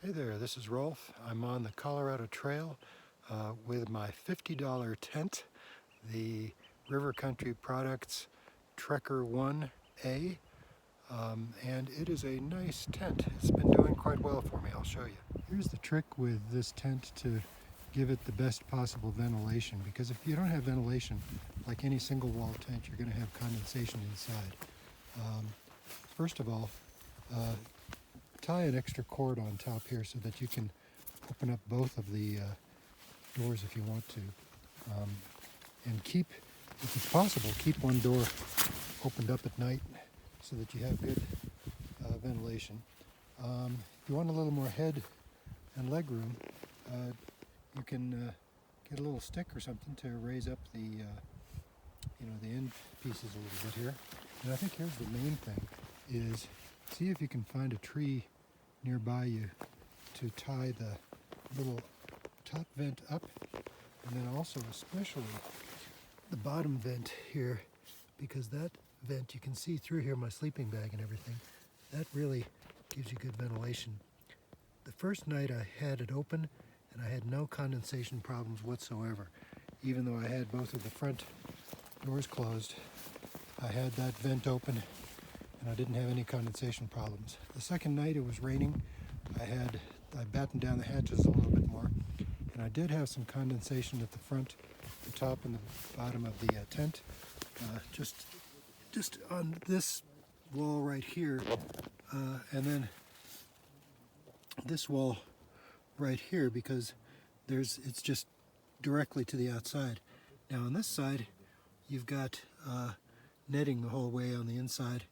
Hey there, this is Rolf. I'm on the Colorado Trail with my $50 tent, the River Country Products Trekker 1A, and it is a nice tent. It's been doing quite well for me. I'll show you. Here's the trick with this tent to give it the best possible ventilation, because if you don't have ventilation, like any single wall tent, you're going to have condensation inside. First of all, tie an extra cord on top here so that you can open up both of the doors if you want to. And keep, if it's possible, keep one door opened up at night so that you have good ventilation. If you want a little more head and leg room, you can get a little stick or something to raise up the the end pieces a little bit here. And I think here's the main thing is see if you can find a tree nearby you to tie the little top vent up, and then also especially the bottom vent here, because that vent you can see through here, my sleeping bag and everything, that really gives you good ventilation. The first night I had it open and I had no condensation problems whatsoever. Even though I had both of the front doors closed, I had that vent open and I didn't have any condensation problems. The second night it was raining. I battened down the hatches a little bit more, and I did have some condensation at the front, the top and the bottom of the tent, just on this wall right here, and then this wall right here, because it's just directly to the outside. Now on this side you've got netting the whole way on the inside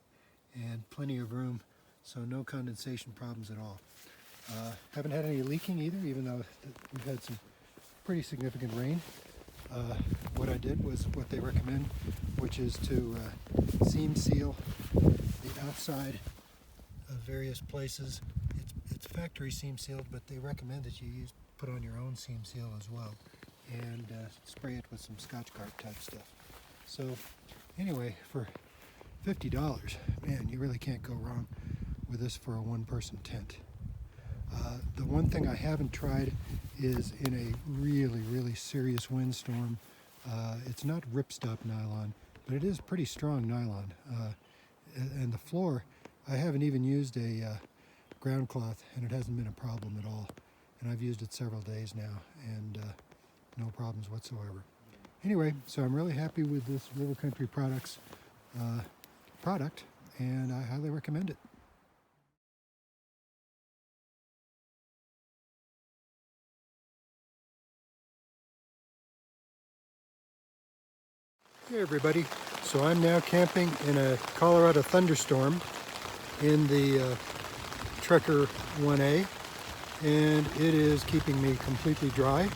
and plenty of room, so no condensation problems at all. Haven't had any leaking either, even though we've had some pretty significant rain. What I did was what they recommend, which is to seam seal the outside of various places. It's factory seam sealed, but they recommend that you put on your own seam seal as well, and spray it with some Scotch-Guard type stuff. So anyway, for $50, man, you really can't go wrong with this for a one-person tent. The one thing I haven't tried is in a really, really serious windstorm. It's not ripstop nylon, but it is pretty strong nylon. And the floor, I haven't even used a ground cloth, and it hasn't been a problem at all. And I've used it several days now, and no problems whatsoever. Anyway, so I'm really happy with this River Country Products product, and I highly recommend it. Hey everybody, so I'm now camping in a Colorado thunderstorm in the Trekker 1A, and it is keeping me completely dry,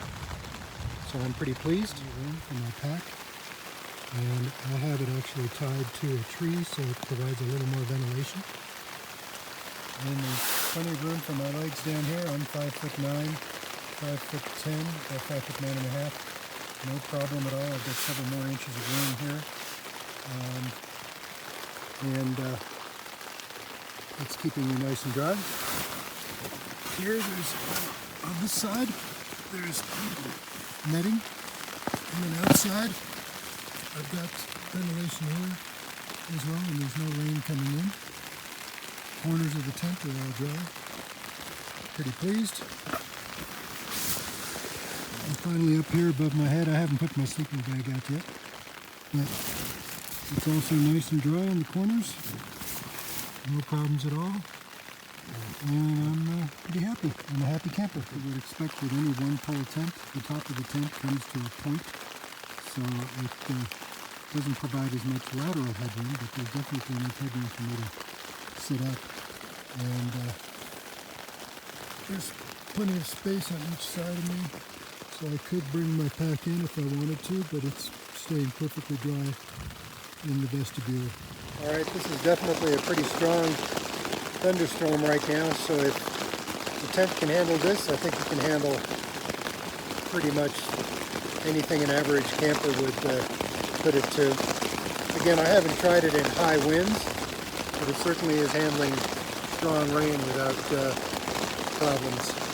so I'm pretty pleased. For my pack, and I have it actually tied to a tree so it provides a little more ventilation. And there's plenty of room for my legs down here. I'm 5'9", 5'10", or 5'9.5". No problem at all. I've got several more inches of room here. And it's keeping me nice and dry. Here, there's, on this side, there's netting. And then outside, I've got ventilation here as well, and there's no rain coming in. Corners of the tent are all dry. Pretty pleased. And finally up here above my head, I haven't put my sleeping bag out yet, but it's also nice and dry in the corners. No problems at all. And I'm pretty happy. I'm a happy camper. You would expect with any one-pole tent, the top of the tent comes to a point, so it doesn't provide as much lateral headroom, but there's definitely enough headroom for me to sit up. And there's plenty of space on each side of me, so I could bring my pack in if I wanted to, but it's staying perfectly dry in the vestibule. All right, this is definitely a pretty strong thunderstorm right now, so if the tent can handle this, I think it can handle pretty much anything an average camper would put it to. Again, I haven't tried it in high winds, but it certainly is handling strong rain without problems.